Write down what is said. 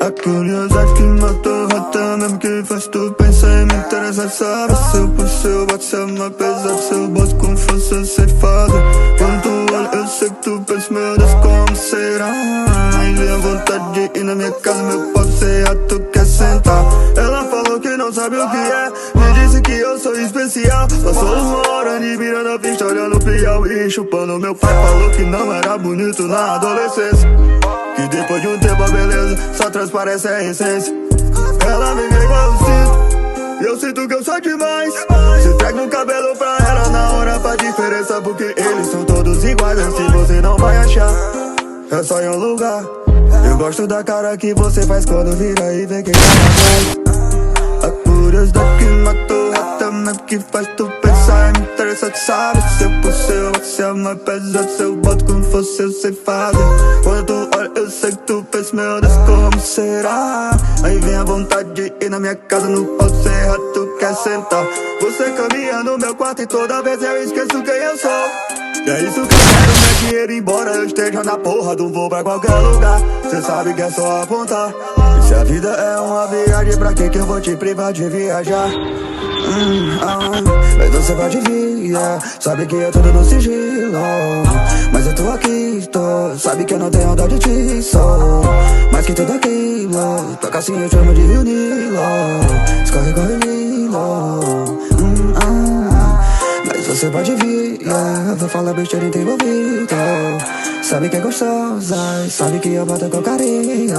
A curiosidade que matou rata mesmo que faz tu pensar e me interessa saber se eu por seu bote se é mais pesado, se eu boto com força sei fazer. Quando tu olha eu sei que tu pensa, meu Deus, como será? E vem a vontade de ir na minha casa, meu pau serra, tu quer sentar. Ela falou que não sabe o que é, me disse que eu sou especial. Passou uma hora de vira na pista, olhando pro e chupando. Meu pai falou que não era bonito na adolescência, que depois de um tempo a beleza só transparece a essência. Ela me vê igual eu sinto, e eu sinto que eu sou demais. Se entrega no cabelo pra ela na hora faz diferença, porque eles são todos iguais. Assim você não vai achar, é só em um lugar. Eu gosto da cara que você faz quando vira e vê quem tá atrás. A curiosidade que matou rata mesmo que faz tu pensar e me interessa, tu sabe. Se eu por seu, se é mais pesado, se eu boto com força eu sei fazer. Quando tu olha eu sei que tu pensa, meu Deus, como será? Aí vem a vontade de ir na minha casa, no pau serra, tu quer sentar. Você caminha no meu quarto e toda vez eu esqueço quem eu sou. E é isso que eu quero, meu dinheiro embora eu esteja na porra do voo pra qualquer lugar. Cê sabe que é só apontar. E se a vida é uma viagem, pra que eu vou te privar de viajar? Mas você pode vir, yeah. Sabe que é tudo no sigilo, mas eu tô aqui, tô. Sabe que eu não tenho dó de ti, sou mais que tudo aquilo. Toca assim eu chamo de Rio Nilo, escorre, corre, Nilo. Mas você pode vir, yeah. Vou falar besteira em teu ouvido. Sabe que é gostosa, sabe que eu boto com carinho.